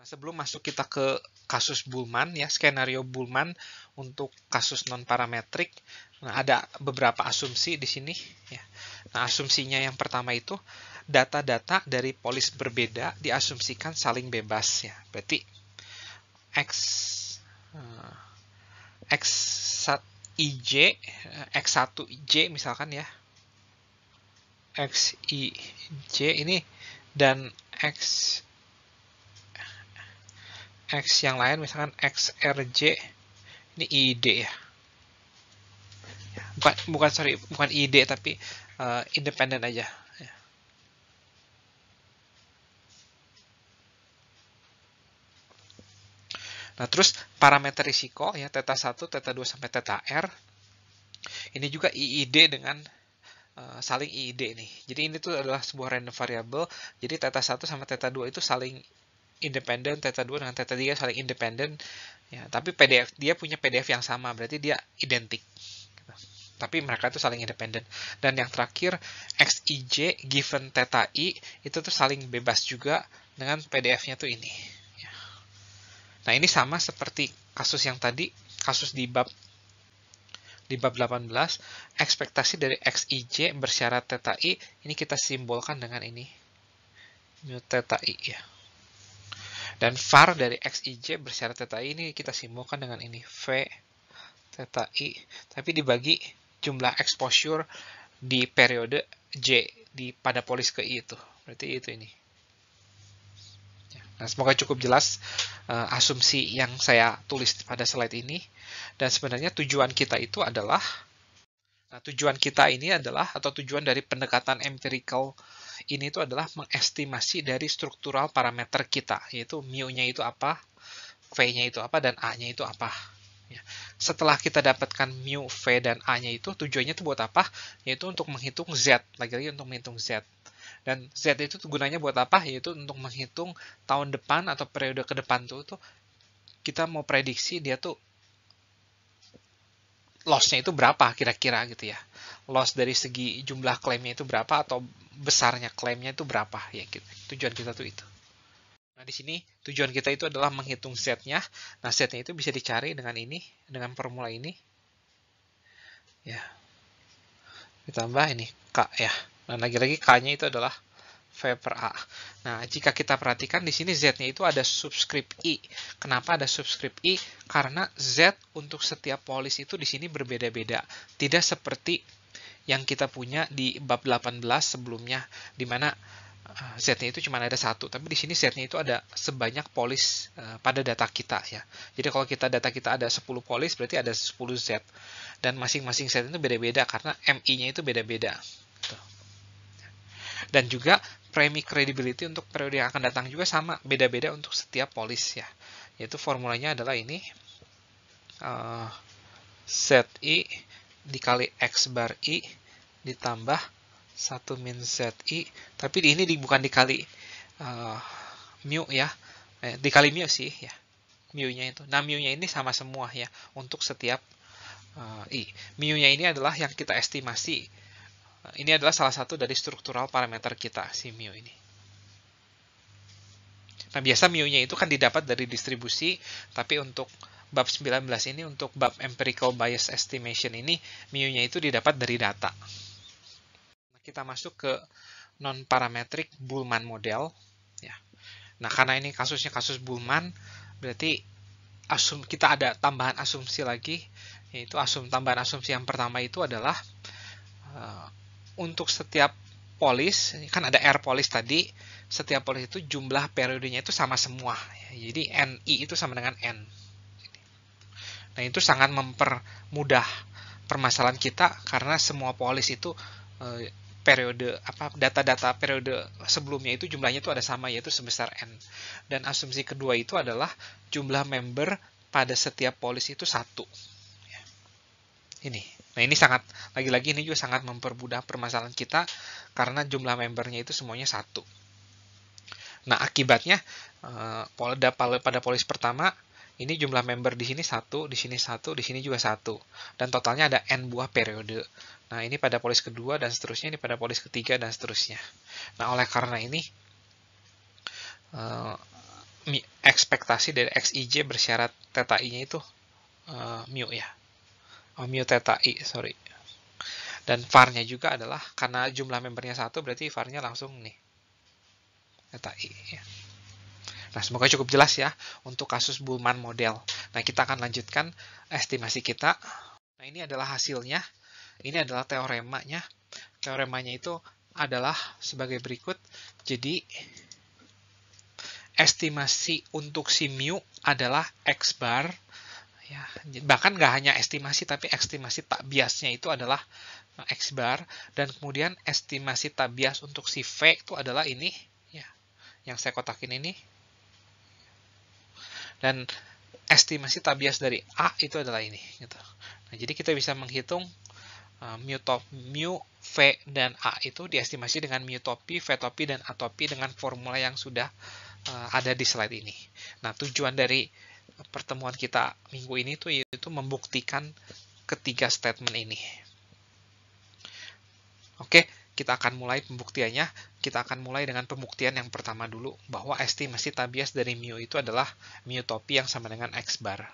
Sebelum masuk kita ke kasus Bullman ya, skenario Bullman untuk kasus non-parametrik, ada beberapa asumsi di sini ya. Nah, asumsinya yang pertama itu data-data dari polis berbeda diasumsikan saling bebas ya. Berarti X1IJ, X1J misalkan ya. XIJ ini dan X yang lain misalkan XRJ ini ID ya. Bukan ID tapi independen aja. Nah, terus parameter risiko ya theta 1, theta 2 sampai theta R. Ini juga IID dengan saling IID nih. Jadi ini tuh adalah sebuah random variable. Jadi theta 1 sama theta 2 itu saling independen, theta 2 dengan theta 3 saling independen. Ya, tapi dia punya PDF yang sama, berarti dia identik. Tapi mereka itu saling independen. Dan yang terakhir, XIJ given theta I itu tuh saling bebas juga dengan PDF-nya tuh ini. Nah, ini sama seperti kasus yang tadi, kasus di bab 18, ekspektasi dari XIJ bersyarat theta I, ini kita simbolkan dengan ini, mu theta I ya. Dan var dari XIJ bersyarat theta I ini kita simbolkan dengan ini, V theta I, tapi dibagi jumlah exposure di periode J pada polis ke I itu. Berarti itu ini. Nah, semoga cukup jelas asumsi yang saya tulis pada slide ini. Dan sebenarnya tujuan kita itu adalah, tujuan dari pendekatan empirical ini itu adalah mengestimasi dari struktural parameter kita, yaitu mu-nya itu apa, V-nya itu apa, dan A-nya itu apa. Ya. Setelah kita dapatkan mu, V, dan A-nya itu, tujuannya itu buat apa? Yaitu untuk menghitung Z, lagi-lagi untuk menghitung Z. Dan Z itu gunanya buat apa? Yaitu untuk menghitung tahun depan atau periode ke depan tuh kita mau prediksi dia tuh loss-nya itu berapa kira-kira gitu ya. Loss dari segi jumlah klaimnya itu berapa atau besarnya klaimnya itu berapa ya gitu. Tujuan kita tuh itu. Nah, di sini tujuan kita itu adalah menghitung Z-nya. Nah, Z-nya itu bisa dicari dengan ini, dengan formula ini. Ya. Ditambah ini K ya. Nah, lagi-lagi K-nya itu adalah V per A. Nah, jika kita perhatikan di sini Z-nya itu ada subscript I. Kenapa ada subscript I? Karena Z untuk setiap polis itu di sini berbeda-beda. Tidak seperti yang kita punya di bab 18 sebelumnya, di mana Z-nya itu cuma ada satu. Tapi di sini Z-nya itu ada sebanyak polis pada data kita ya. Jadi kalau data kita ada 10 polis, berarti ada 10 Z. Dan masing-masing Z itu beda-beda karena MI-nya itu beda-beda. Dan juga premi credibility untuk periode yang akan datang juga sama, beda-beda untuk setiap polis ya. Yaitu formulanya adalah ini, ZI dikali X bar I ditambah 1 min ZI, tapi ini bukan dikali mu ya, dikali mu sih ya, mu-nya itu. Nah, mu-nya ini sama semua ya, untuk setiap I. Mu-nya ini adalah yang kita estimasi. Ini adalah salah satu dari struktural parameter kita, si mu ini. Nah, biasa mu-nya itu kan didapat dari distribusi, tapi untuk bab 19 ini, untuk bab empirical bias estimation ini, mu-nya itu didapat dari data. Nah, kita masuk ke non-parametric Bullman model. Ya. Nah, karena ini kasusnya kasus Bullman, berarti kita ada tambahan asumsi lagi, yaitu tambahan asumsi yang pertama itu adalah untuk setiap polis, kan ada R polis tadi, setiap polis itu jumlah periodenya itu sama semua. Jadi NI itu sama dengan N. Nah, itu sangat mempermudah permasalahan kita karena semua polis itu periode data-data periode sebelumnya itu jumlahnya itu ada sama, yaitu sebesar N. Dan asumsi kedua itu adalah jumlah member pada setiap polis itu 1. Ini. Nah, ini lagi-lagi ini juga sangat mempermudah permasalahan kita karena jumlah membernya itu semuanya 1. Nah, akibatnya pada polis pertama ini jumlah member di sini 1, di sini 1, di sini juga 1. Dan totalnya ada N buah periode. Nah, ini pada polis kedua dan seterusnya, ini pada polis ketiga dan seterusnya. Nah, oleh karena ini ekspektasi dari XIJ bersyarat theta I-nya itu mu ya. Mu theta I, sorry. Dan var-nya juga adalah, karena jumlah membernya 1, berarti var-nya langsung nih, theta I. Ya. Nah, semoga cukup jelas ya untuk kasus Bullman model. Nah, kita akan lanjutkan estimasi kita. Nah, ini adalah hasilnya. Ini adalah teoremanya. Teoremanya itu adalah sebagai berikut. Jadi, estimasi untuk si mu adalah X bar. Ya, bahkan nggak hanya estimasi, tapi estimasi tak biasnya itu adalah X bar. Dan kemudian estimasi tak bias untuk si V itu adalah ini. Ya, yang saya kotakin ini. Dan estimasi tak bias dari A itu adalah ini. Gitu. Nah, jadi kita bisa menghitung mu, V, dan A itu diestimasi dengan mu topi, V topi, dan A topi dengan formula yang sudah ada di slide ini. Nah, tujuan dari pertemuan kita minggu ini tuh yaitu membuktikan ketiga statement ini. Oke, kita akan mulai pembuktiannya. Kita akan mulai dengan pembuktian yang pertama dulu, bahwa estimasi tak bias dari mu itu adalah mu topi yang sama dengan X bar.